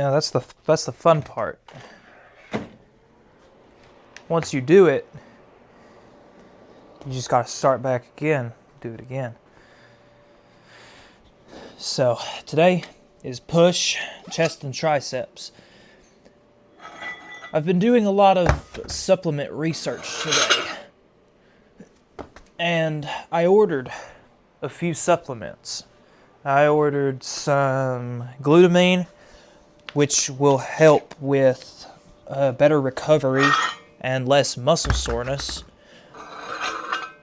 Yeah, that's the fun part. Once you do it, you just gotta start back again, do it again. So today is push, chest, and triceps. I've been doing a lot of supplement research today, and I ordered a few supplements. I ordered some glutamine, which will help with better recovery and less muscle soreness.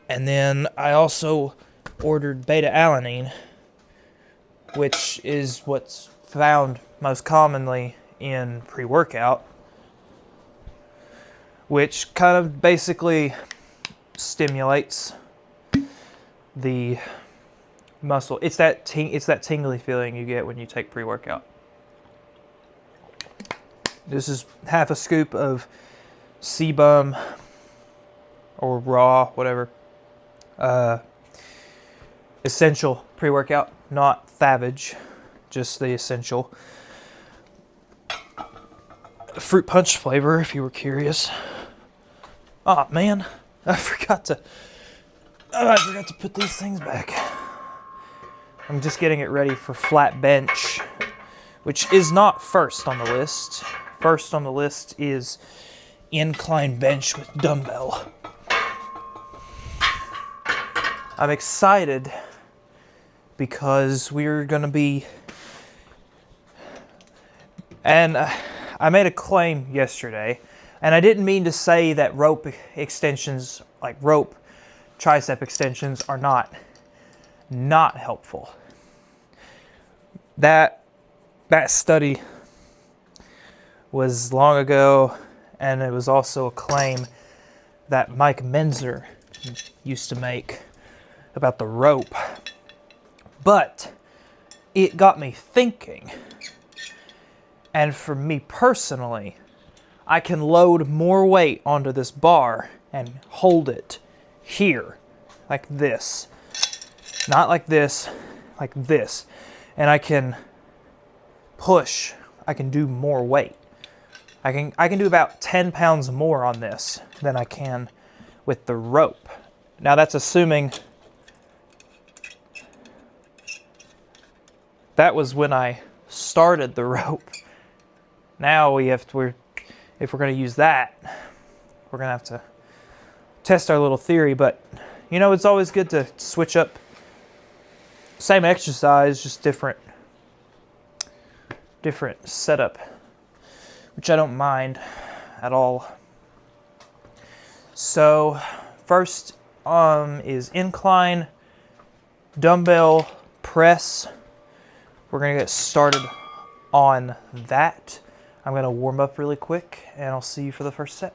And then I also ordered beta-alanine, which is what's found most commonly in pre-workout, which kind of basically stimulates the muscle. It's that tingly feeling you get when you take pre-workout. This is half a scoop of sebum or raw, whatever. Essential pre-workout, not Thavage, just the essential. Fruit punch flavor, if you were curious. Oh man, I forgot to put these things back. I'm just getting it ready for flat bench, which is not first on the list. First on the list is incline bench with dumbbell. I'm excited because we're gonna be, and I made a claim yesterday, and I didn't mean to say that rope extensions, like rope tricep extensions, are not helpful. That study was long ago, and it was also a claim that Mike Menzer used to make about the rope. But it got me thinking. And for me personally, I can load more weight onto this bar and hold it here, like this. Not like this, like this. And I can push, I can do more weight. I can do about 10 pounds more on this than I can with the rope. Now that's assuming that was when I started the rope. Now if we're going to use that, we're going to have to test our little theory. But you know, it's always good to switch up. Same exercise, just different setup, which I don't mind at all. So first is incline dumbbell press. We're gonna get started on that. I'm gonna warm up really quick and I'll see you for the first set.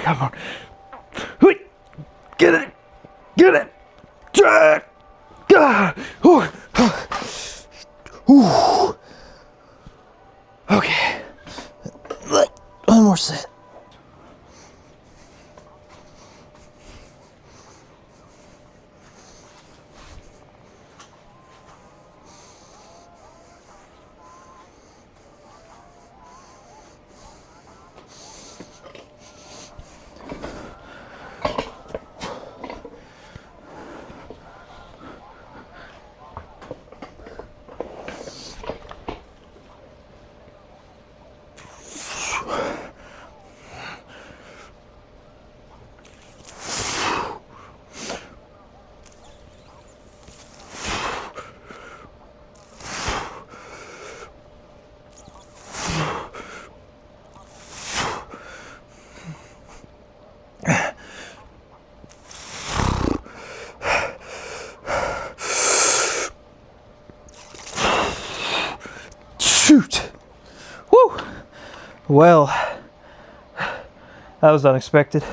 Come on. Get it. Get it. Okay. One more set. Well, that was unexpected.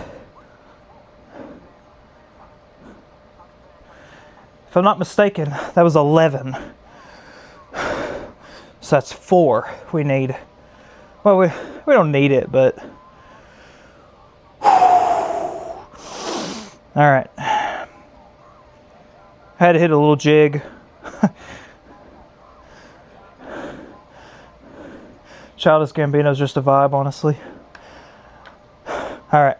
If I'm not mistaken, that was 11. So that's 4 we need. Well, we don't need it, but... All right. Had to hit a little jig. Childish Gambino's just a vibe, honestly. All right.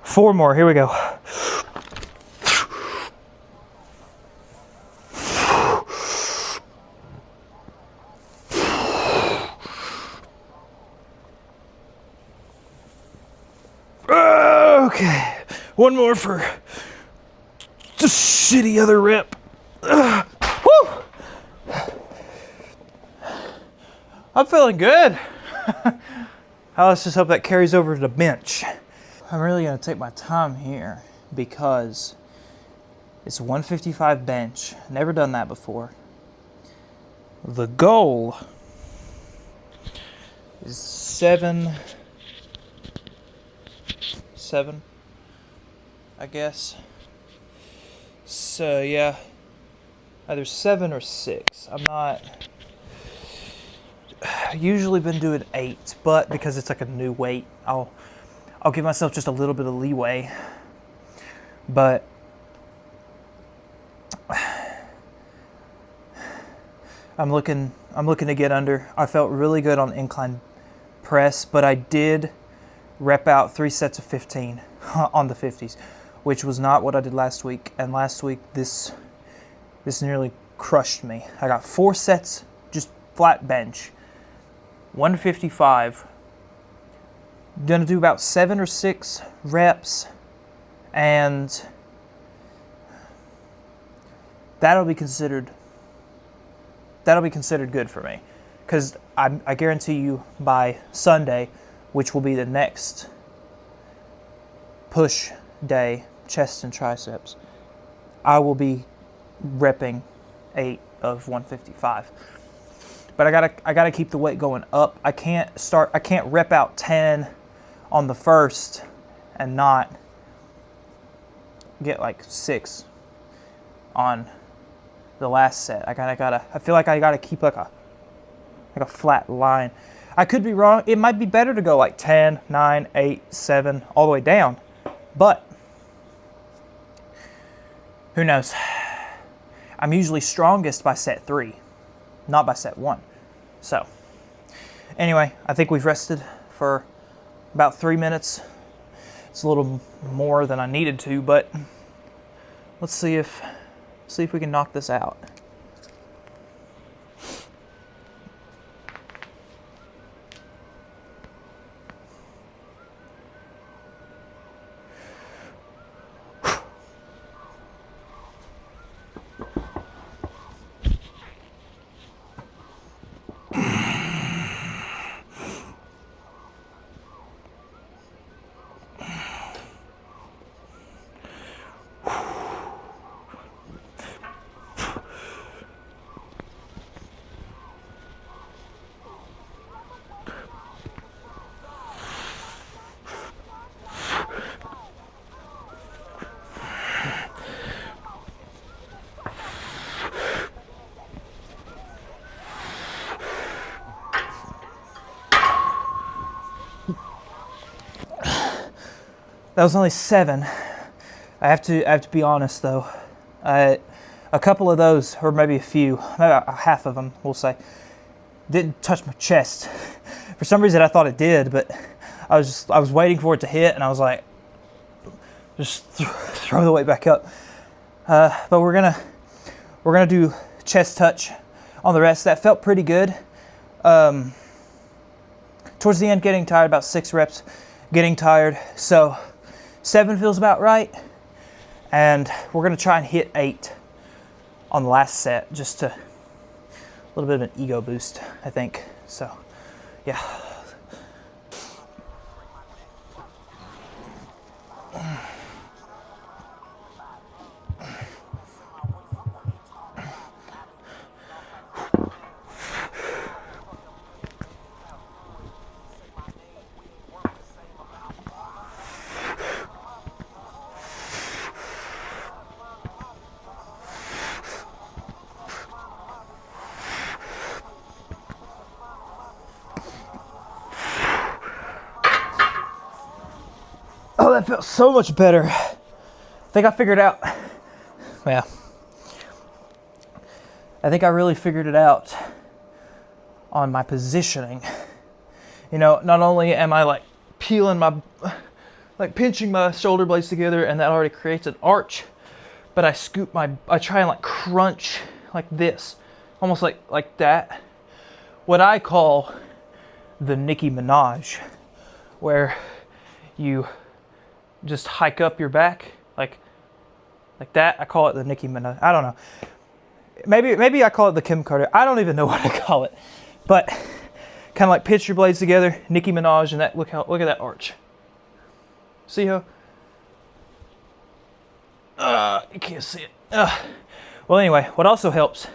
4 more. Here we go. Okay. 1 more for just shitty other rep. Woo! I'm feeling good. Let's just hope that carries over to the bench. I'm really gonna take my time here because it's 155 bench. Never done that before. The goal is 7, I guess. So yeah, either 7 or 6. I've usually been doing 8, but because it's like a new weight, I'll give myself just a little bit of leeway. But I'm looking to get under. I felt really good on incline press, but I did rep out 3 sets of 15 on the 50s, which was not what I did last week. And last week this nearly crushed me. I got 4 sets just flat bench, 155. Gonna do about 7 or 6 reps, and that'll be considered good for me, because I guarantee you by Sunday, which will be the next push day, chest and triceps, I will be repping 8 of 155. But I gotta keep the weight going up. I can't rep out 10 on the first and not get like 6 on the last set. I feel like I gotta keep like a flat line. I could be wrong. It might be better to go like 10, 9, 8, 7, all the way down. But who knows? I'm usually strongest by set 3, not by set 1. So anyway, I think we've rested for about 3 minutes. It's a little more than I needed to, but let's see if we can knock this out. That was only 7. I have to be honest though. A couple of those, or maybe a few, maybe half of them, we'll say, didn't touch my chest. For some reason, I thought it did, but I was waiting for it to hit, and I was like, just throw the weight back up. But we're gonna do chest touch on the rest. That felt pretty good. Towards the end, getting tired, about 6 reps, getting tired. So 7 feels about right, and we're gonna try and hit 8 on the last set, just to a little bit of an ego boost, I think. So, yeah. That felt so much better. I think I figured out, well, I think I really figured it out on my positioning. You know, not only am I like peeling my, like pinching my shoulder blades together, and that already creates an arch, but I try and like crunch like this, almost like that. What I call the Nicki Minaj, where you just hike up your back like that. I call it the Nicki Minaj. I don't know. Maybe I call it the Kim Carter. I don't even know what I call it, but kind of like pinch your blades together, Nicki Minaj, and that. Look at that arch. See how? You can't see it. Well, anyway, what also helps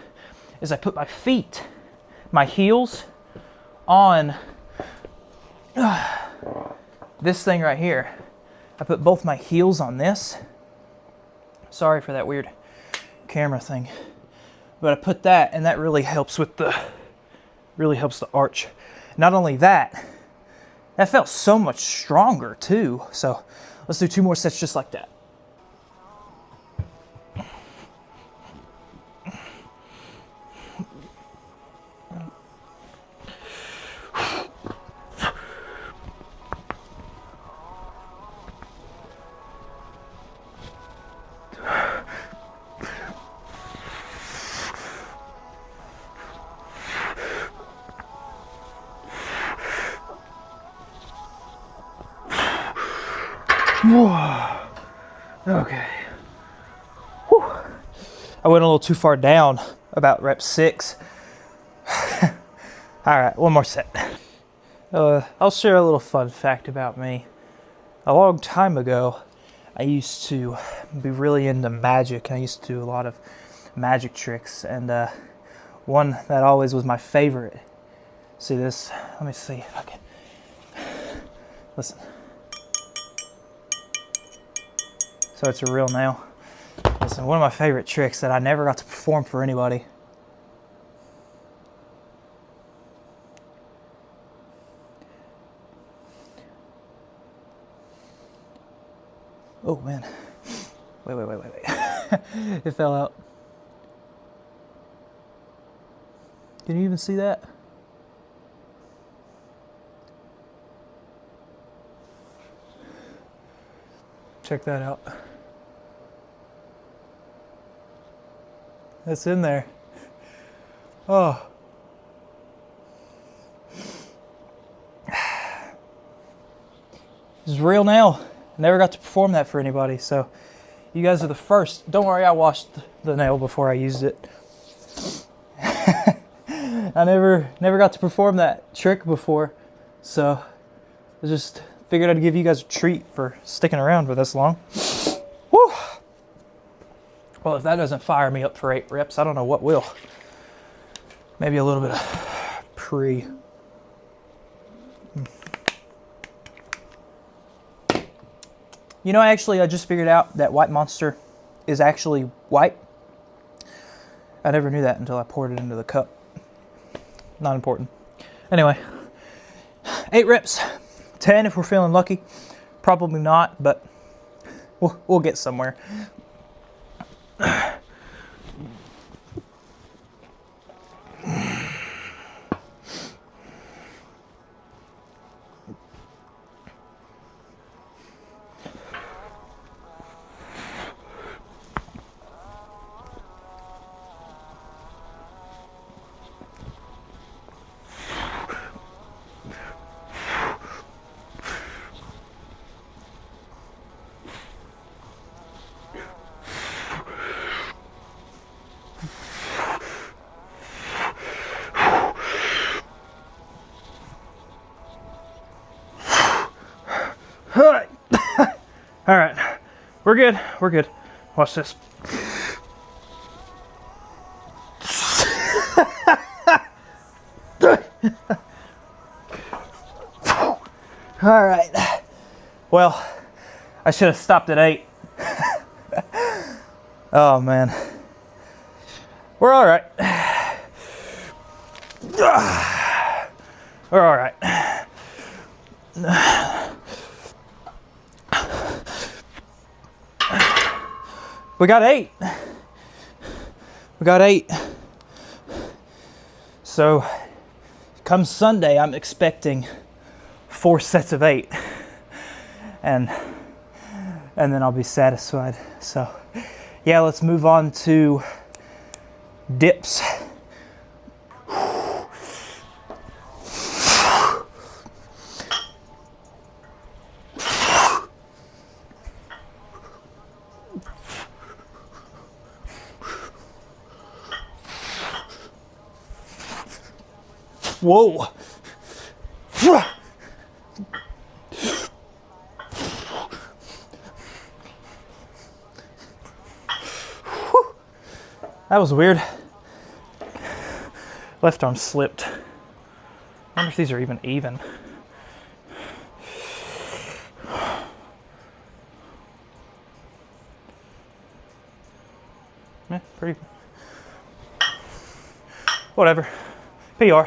is I put my feet, my heels, on this thing right here. I put both my heels on this. Sorry for that weird camera thing, but I put that, and that really helps with the arch. Not only that, that felt so much stronger too. So let's do 2 more sets just like that. Okay. Whew. I went a little too far down, about rep 6. All right, 1 more set. I'll share a little fun fact about me. A long time ago, I used to be really into magic. I used to do a lot of magic tricks, and one that always was my favorite. See this? Let me see if I can. Listen. So it's a real nail. Listen, one of my favorite tricks that I never got to perform for anybody. Oh man. Wait. It fell out. Can you even see that? Check that out. It's in there. Oh. This is a real nail. I never got to perform that for anybody, so you guys are the first. Don't worry, I washed the nail before I used it. I never got to perform that trick before, so I just figured I'd give you guys a treat for sticking around for this long. Woo! Well, if that doesn't fire me up for 8 reps, I don't know what will. Maybe a little bit of pre. You know, actually, I just figured out that White Monster is actually white. I never knew that until I poured it into the cup. Not important. Anyway, 8 reps, 10 if we're feeling lucky. Probably not, but we'll get somewhere. All right, we're good. Watch this. All right. Well, I should have stopped at 8. Oh man. We're all right. We're all right. We got 8. We got 8. So come Sunday, I'm expecting 4 sets of 8. And then I'll be satisfied. So yeah, let's move on to dips. Whoa. That was weird. Left arm slipped. I wonder if these are even. Yeah, pretty. Whatever. PR.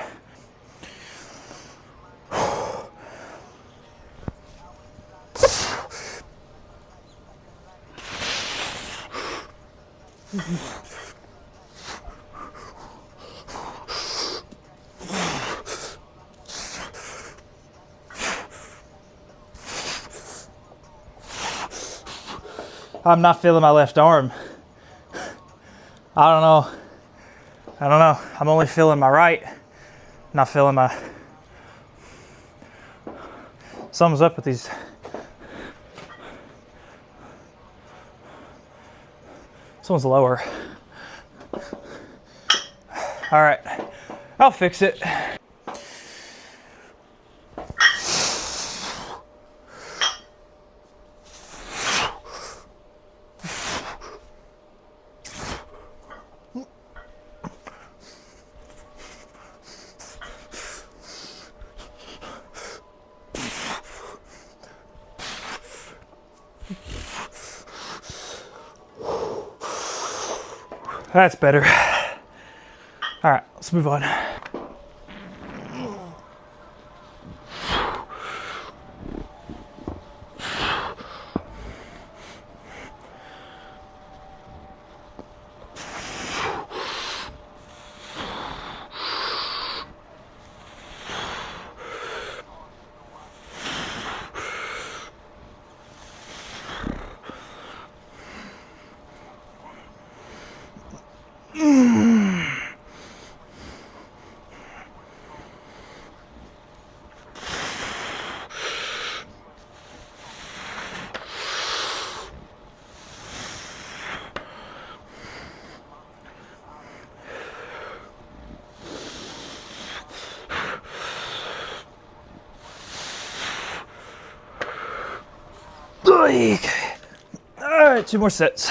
I'm not feeling my left arm. I don't know. I'm only feeling my right. Not feeling my... Something's up with these. This one's lower. All right, I'll fix it. That's better. All right, let's move on. Okay. All right, 2 more sets.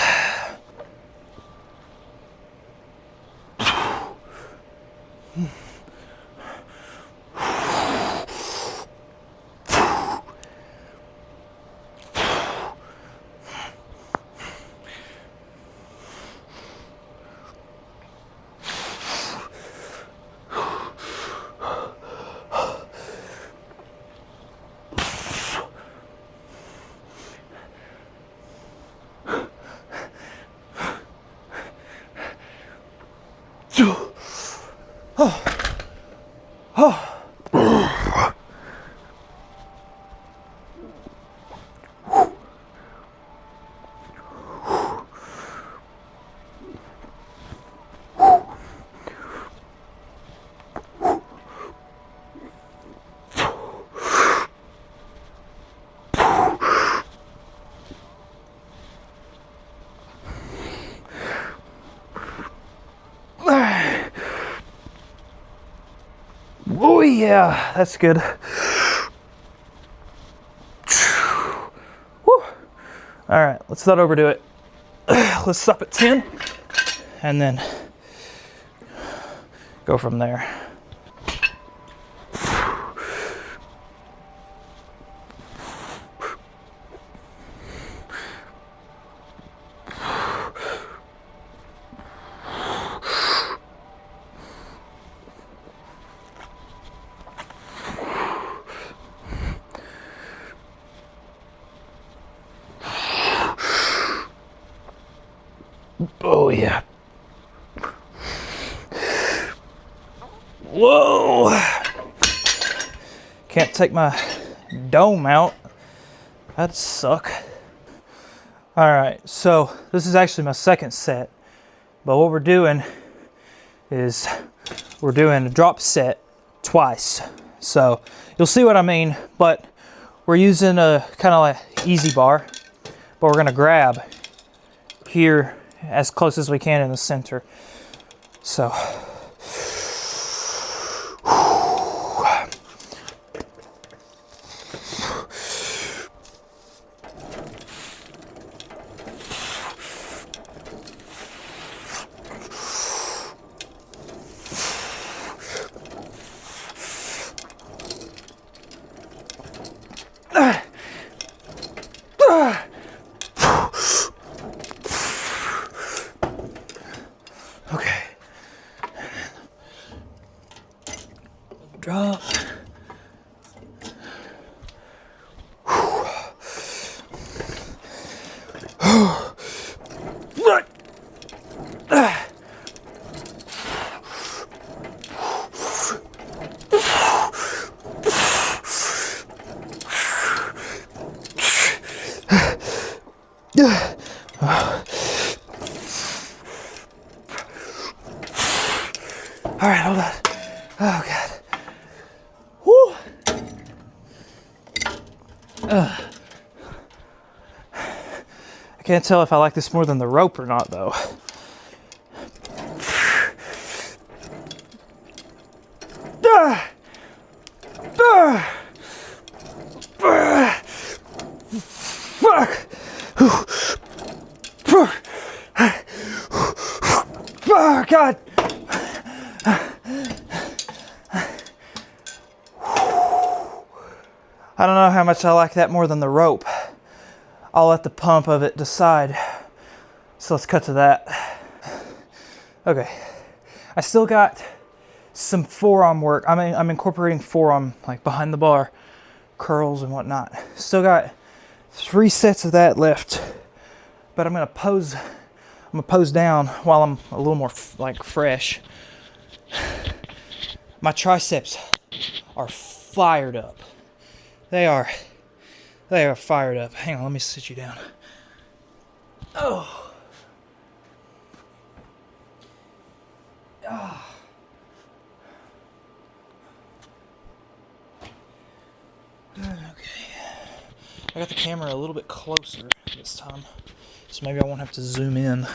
Oh yeah, that's good. Whew. All right, let's not overdo it. Let's stop at 10 and then go from there. yeah. Whoa. Can't take my dome out. That'd suck. All right, so this is actually my second set, but what we're doing is we're doing a drop set twice. So you'll see what I mean, but we're using a kind of like easy bar, but we're gonna grab here as close as we can in the center. So. Okay. Drop. All right, hold on. Oh, God. Whew. I can't tell if I like this more than the rope or not, though. Fuck. Oh, God. I don't know how much I like that more than the rope. I'll let the pump of it decide. So let's cut to that. Okay. I still got some forearm work. I'm incorporating forearm, like behind the bar, curls and whatnot. Still got 3 sets of that left. But I'm gonna pose down while I'm a little more like fresh. My triceps are fired up. They are fired up. Hang on, let me sit you down. Oh. Oh. Okay. I got the camera a little bit closer this time, so maybe I won't have to zoom in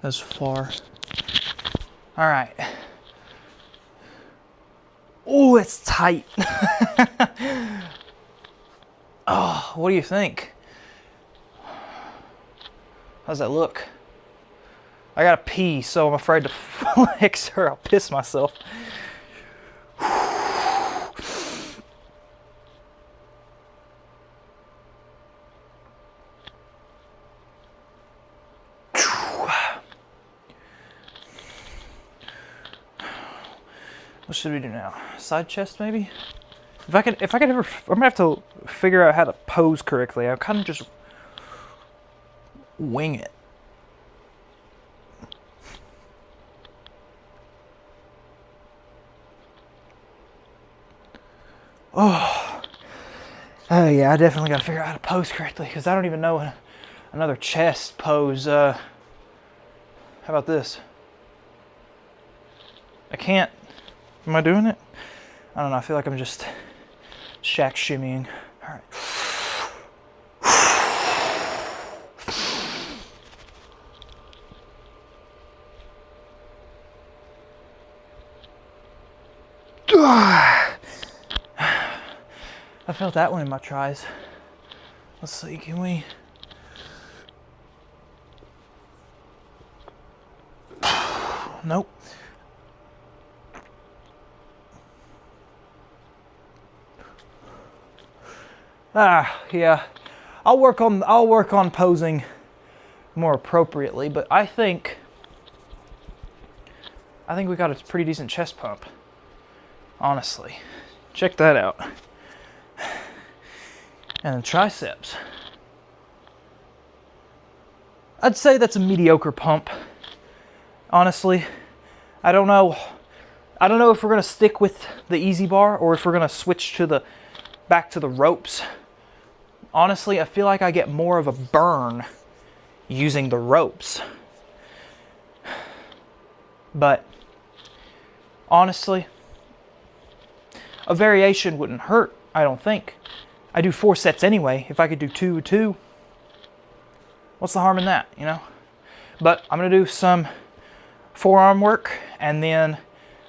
as far. All right. Oh, it's tight. Oh, what do you think? How's that look? I gotta pee, so I'm afraid to flex or I'll piss myself. What should we do now? Side chest, maybe? If I could ever, I'm gonna have to figure out how to pose correctly. I kind of just wing it. Oh yeah, I definitely gotta figure out how to pose correctly because I don't even know another chest pose. How about this? I can't. Am I doing it? I don't know. I feel like I'm just shack shimmying. All right. I felt that one in my tries. Let's see, can we? Nope. Yeah. I'll work on posing more appropriately, but I think we got a pretty decent chest pump. Honestly. Check that out. And the triceps. I'd say that's a mediocre pump. honestly, I don't know. I don't know if we're gonna stick with the easy bar or if we're gonna switch to back to the ropes. Honestly, I feel like I get more of a burn using the ropes. But honestly, a variation wouldn't hurt, I don't think. I do 4 sets anyway. If I could do 2, what's the harm in that, you know? But I'm gonna do some forearm work, and then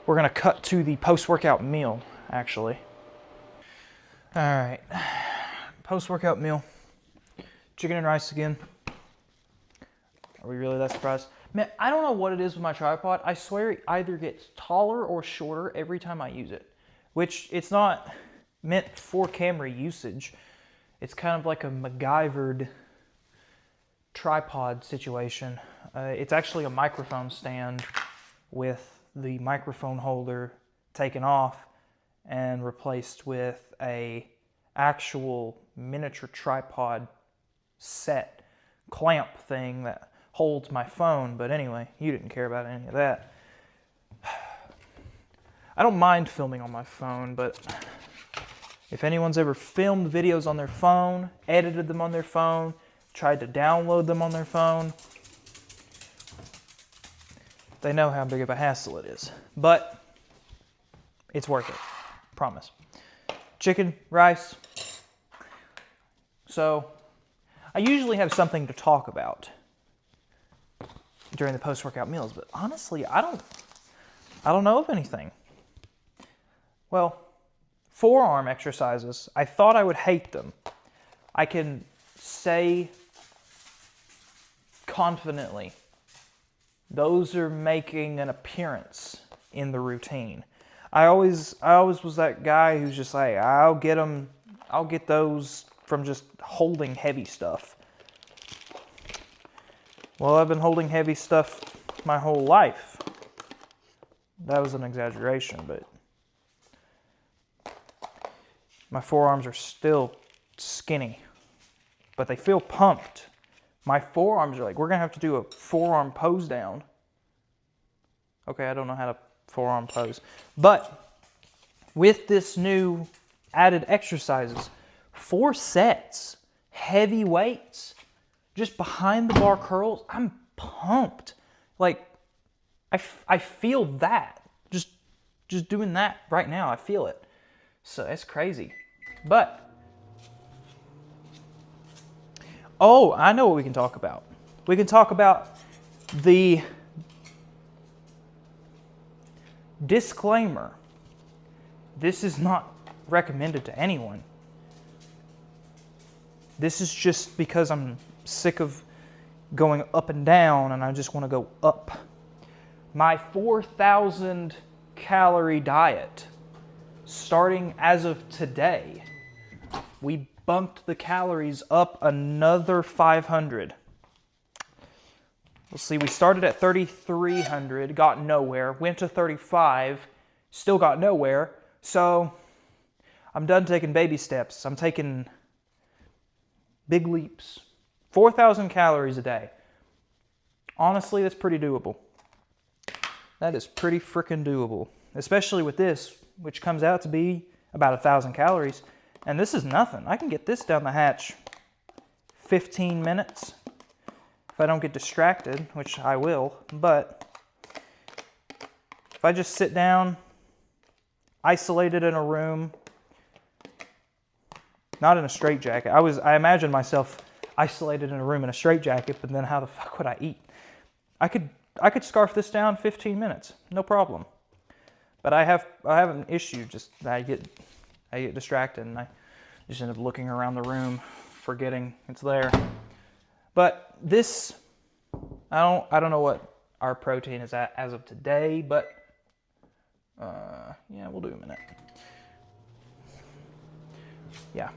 we're gonna cut to the post-workout meal, actually. All right, post-workout meal. Chicken and rice again. Are we really that surprised? Man, I don't know what it is with my tripod. I swear it either gets taller or shorter every time I use it, which it's not meant for camera usage. It's kind of like a MacGyvered tripod situation. It's actually a microphone stand with the microphone holder taken off and replaced with a actual miniature tripod set clamp thing that holds my phone. But anyway, you didn't care about any of that. I don't mind filming on my phone, but if anyone's ever filmed videos on their phone, edited them on their phone, tried to download them on their phone, they know how big of a hassle it is. But it's worth it, promise. Chicken, rice. So I usually have something to talk about during the post-workout meals, but honestly, I don't know of anything. Well, forearm exercises, I thought I would hate them. I can say confidently, those are making an appearance in the routine. I always was that guy who's just like, I'll get those from just holding heavy stuff. Well, I've been holding heavy stuff my whole life. That was an exaggeration, but my forearms are still skinny, but they feel pumped. My forearms are like, we're gonna have to do a forearm pose down. Okay, I don't know how to forearm pose, but with this new added exercises, 4 sets, heavy weights, just behind the bar curls, I'm pumped. Like, I feel that. Just doing that right now, I feel it. So it's crazy. But, oh, I know what we can talk about. We can talk about the disclaimer. This is not recommended to anyone. This is just because I'm sick of going up and down and I just want to go up. My 4,000 calorie diet, starting as of today, we bumped the calories up another 500. Let's see, we started at 3,300, got nowhere, went to 35, still got nowhere. So I'm done taking baby steps. I'm taking big leaps. 4,000 calories a day. Honestly, that's pretty doable. That is pretty freaking doable. Especially with this, which comes out to be about 1,000 calories. And this is nothing. I can get this down the hatch 15 minutes if I don't get distracted, which I will. But if I just sit down, isolated in a room, not in a straitjacket. I imagined myself isolated in a room in a straitjacket, but then how the fuck would I eat? I could scarf this down 15 minutes, no problem. But I have an issue, just I get distracted and I just end up looking around the room, forgetting it's there. But this, I don't know what our protein is at as of today, but yeah, we'll do a minute. Yeah.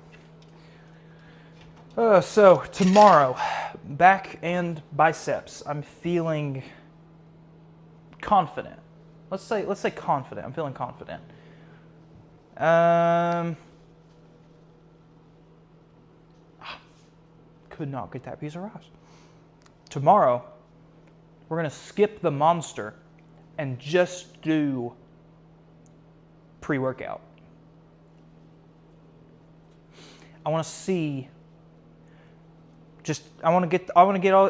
So tomorrow, back and biceps. I'm feeling confident. Let's say confident. I'm feeling confident. Could not get that piece of rice. Tomorrow, we're going to skip the monster and just do pre-workout. I want to see, I want to get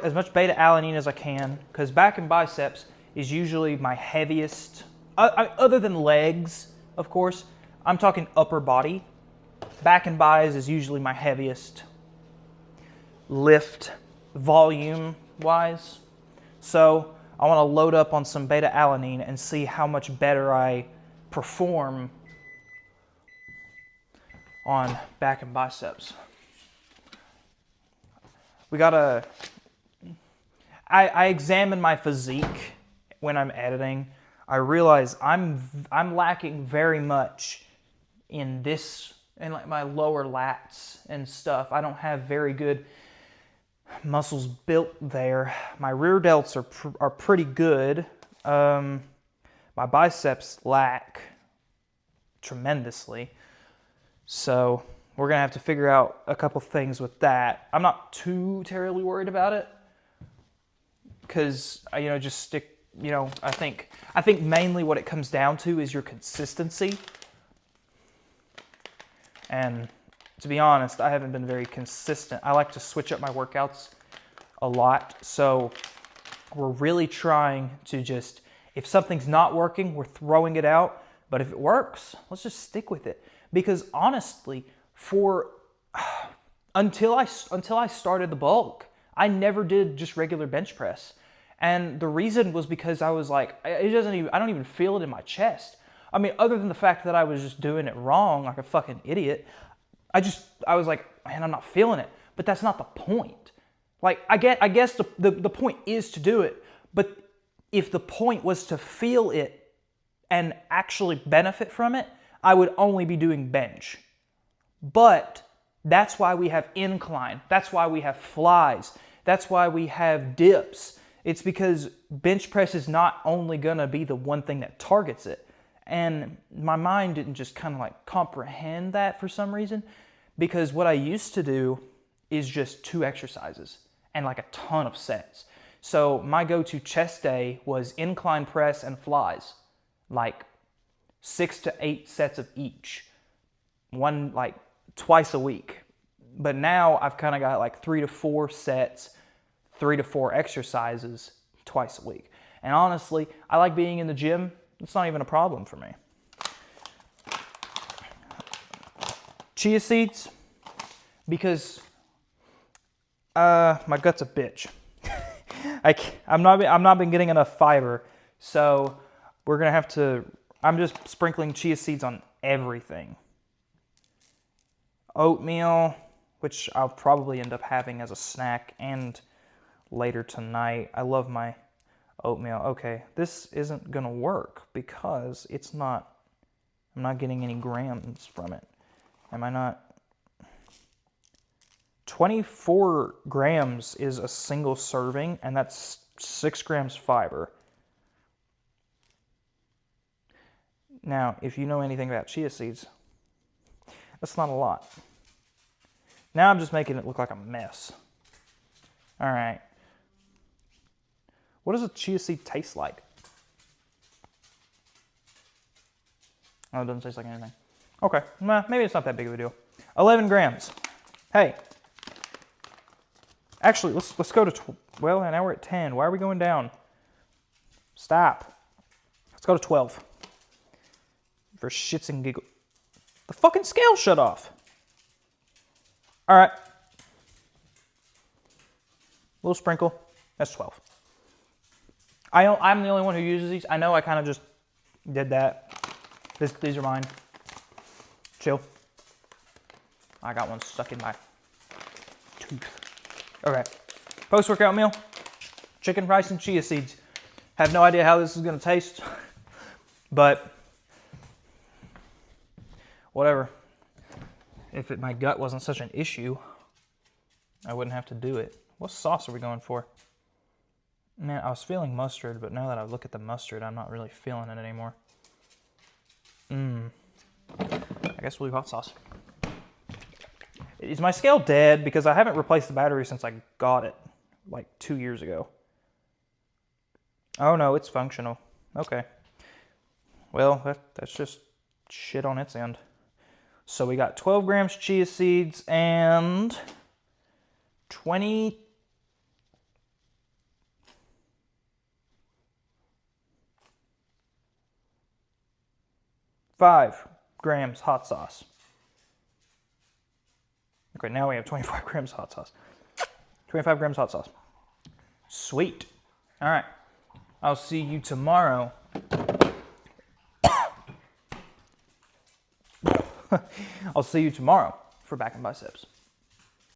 as much beta alanine as I can, because back and biceps is usually my heaviest, other than legs, of course. I'm talking upper body. Back and bis is usually my heaviest lift volume wise. So I want to load up on some beta alanine and see how much better I perform on back and biceps. I examine my physique when I'm editing. I realize I'm lacking very much in like my lower lats and stuff. I don't have very good muscles built there. My rear delts are pretty good. My biceps lack tremendously. So we're gonna have to figure out a couple things with that. I'm not too terribly worried about it, because just stick. I think mainly what it comes down to is your consistency. And to be honest, I haven't been very consistent. I like to switch up my workouts a lot. So we're really trying to just, if something's not working, we're throwing it out. But if it works, let's just stick with it. Because honestly, until I started the bulk, I never did just regular bench press. And the reason was because I was like, I don't even feel it in my chest. I mean, other than the fact that I was just doing it wrong like a fucking idiot, I was like, man, I'm not feeling it. But that's not the point. Like, I guess the point is to do it. But if the point was to feel it and actually benefit from it, I would only be doing bench. But that's why we have incline. That's why we have flies. That's why we have dips. It's because bench press is not only going to be the one thing that targets it. And my mind didn't just kind of like comprehend that for some reason, because what I used to do is just 2 exercises and like a ton of sets. So my go-to chest day was incline press and flies, like 6 to 8 sets of each, one like twice a week. But now I've kind of got like 3 to 4 sets, 3 to 4 exercises twice a week. And honestly, I like being in the gym. It's not even a problem for me. Chia seeds, because my gut's a bitch. I'm not been getting enough fiber, so we're gonna have to. I'm just sprinkling chia seeds on everything. Oatmeal, which I'll probably end up having as a snack and later tonight. I love my oatmeal. Okay, this isn't gonna work because I'm not getting any grams from it. Am I not? 24 grams is a single serving, and that's 6 grams fiber. Now, if you know anything about chia seeds, that's not a lot. Now I'm just making it look like a mess. All right. What does a chia seed taste like? Oh, it doesn't taste like anything. Okay, nah, maybe it's not that big of a deal. 11 grams. Hey. Actually, let's go to, well, now we're at 10. Why are we going down? Stop. Let's go to 12. For shits and giggles. The fucking scale shut off. All right. Little sprinkle. That's 12. I'm the only one who uses these. I know I kind of just did that. These are mine. Chill. I got one stuck in my tooth. Okay. Post-workout meal. Chicken, rice, and chia seeds. Have no idea how this is going to taste. But whatever. If my gut wasn't such an issue, I wouldn't have to do it. What sauce are we going for? Man, I was feeling mustard, but now that I look at the mustard, I'm not really feeling it anymore. I guess we'll leave hot sauce. Is my scale dead? Because I haven't replaced the battery since I got it, like 2 years ago. Oh no, it's functional. Okay. Well, that's just shit on its end. So we got 12 grams chia seeds and 25 grams hot sauce. Okay, now we have 25 grams hot sauce. 25 grams hot sauce. Sweet. All right. I'll see you tomorrow. I'll see you tomorrow for back and biceps.